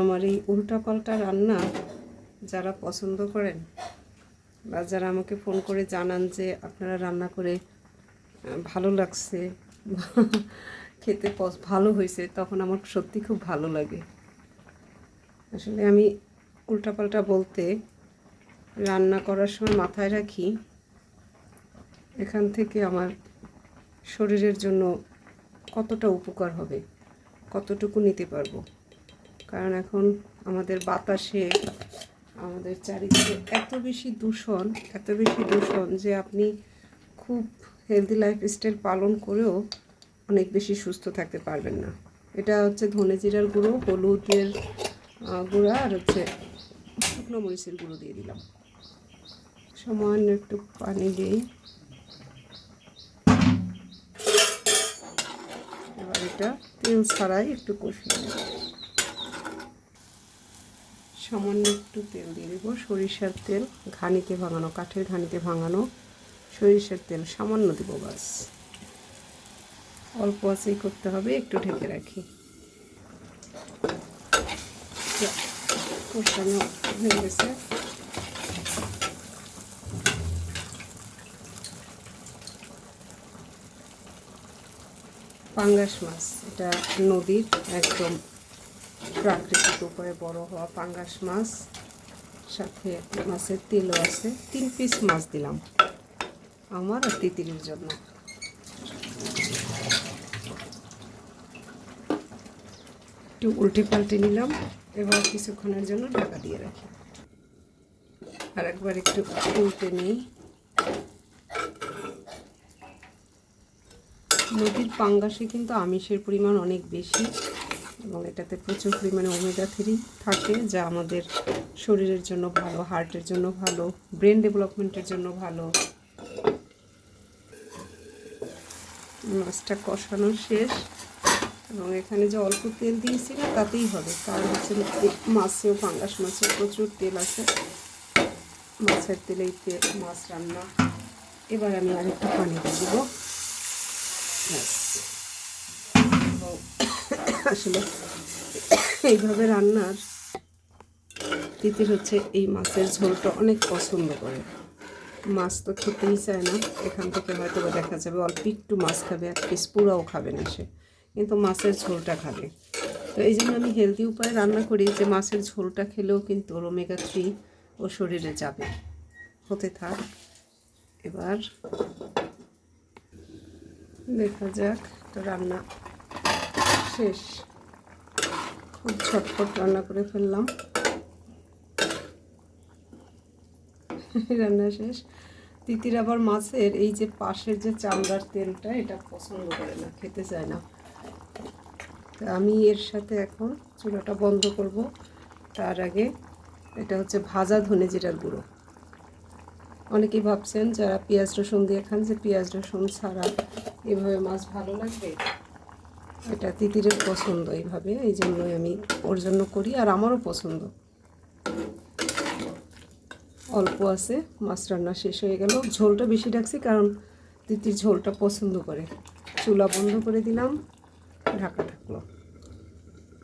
আমার এই উল্টাপাল্টা রান্না যারা পছন্দ করেন বা যারা আমাকে ফোন করে জানান যে আপনারা রান্না করে ভালো লাগছে, খেতে ভালো হয়েছে, তখন আমার সত্যি খুব ভালো লাগে। আসলে আমি উল্টাপাল্টা বলতে রান্না করার সময় মাথায় রাখি এখান থেকে আমার শরীরের জন্য কতটা উপকার হবে, কতটুকু নিতে পারবো। কারণ এখন আমাদের বাতাসে, আমাদের চারিদিকে এত বেশি দূষণ যে আপনি খুব হেলদি লাইফস্টাইল পালন করেও অনেক বেশি সুস্থ থাকতে পারবেন না। এটা হচ্ছে ধনে জিরার গুঁড়ো, হলুদের গুঁড়া আর হচ্ছে শুকনো মরিচের গুঁড়ো দিয়ে দিলাম। সামান্য একটু পানি দিই। এবার এটা তেল ছাড়াই একটু কষিয়ে নেব। সামান্য একটু তেল দিয়ে দেবো, সরিষার তেল, ঘানিতে ভাঙানো, কাঠের ঘানিতে ভাঙানো সরিষার তেল সামান্য দেব, বাস। অল্প আঁচেই করতে হবে, একটু ঢেকে রাখি। কষানো হয়ে গেছে। পাঙ্গাস মাছ, এটা নদীর একদম প্রাকৃতিক উপায়ে বড় হওয়া পাঙ্গাস মাছ, সাথে মাছের তেলও আছে। 3 পিস মাছ দিলাম আমার আর তিতিরের জন্য। একটু উল্টে পাল্টে নিলাম। এবার কিছুক্ষণের জন্য ঢাকা দিয়ে রাখি। আর একবার একটু উল্টে নিই। নদীর পাঙ্গাসে কিন্তু আমিষের পরিমাণ অনেক বেশি এবং এটাতে প্রচুর পরিমাণে ওমেগা 3 থাকে, যা আমাদের শরীরের জন্য ভালো, হার্টের জন্য ভালো, ব্রেন ডেভেলপমেন্টের জন্য ভালো। মাছটা কষানো শেষ এবং এখানে যে অল্প তেল দিয়েছি না তাতেই হবে, কারণ হচ্ছে মাছেও, পাঙ্গাস মাছেও প্রচুর তেল আছে। মাছের তেলেই মাছ রান্না। এবার আমি আরেকটু পানি দিয়ে দেবো। আসলে এইভাবে রান্নার তিতির হচ্ছে এই মাছের ঝোলটা অনেক পছন্দ করে। মাছ তো খেতেই চায় না, এখান থেকে হয়তো দেখা যাবে অল্প একটু মাছ খাবে, এক পিস পুরাও খাবে না সে, কিন্তু মাছের ঝোলটা খাবে। তো এই জন্য আমি হেলদি উপায়ে রান্না করি যে মাছের ঝোলটা খেলেও কিন্তু ওমেগা 3 ও শরীরে যাবে। হতে থাক, এবার দেখা যাক। তো রান্না শেষ, খুব ঝটপট রান্না করে ফেললাম। রান্না শেষ। তিতির আবার মাছের এই যে পাশের যে চামড়ার তেলটা, এটা পছন্দ করে না, খেতে চায় না। তো আমি এর সাথে এখন চুলাটা বন্ধ করব। তার আগে এটা হচ্ছে ভাজা ধনে জিরার গুঁড়ো। অনেকেই ভাবছেন যারা পেঁয়াজ রসুন দিয়ে খান যে পেঁয়াজ রসুন ছাড়া এভাবে মাছ ভালো লাগবে। এটা তিতিরের পছন্দ এইভাবে, এই জন্যই আমি ওর জন্য করি, আর আমারও পছন্দ। অল্প আছে, মাছ রান্না শেষ হয়ে গেল। ঝোলটা বেশি রাখছি কারণ তিতির ঝোলটা পছন্দ করে। চুলা বন্ধ করে দিলাম, ঢাকা থাকলো।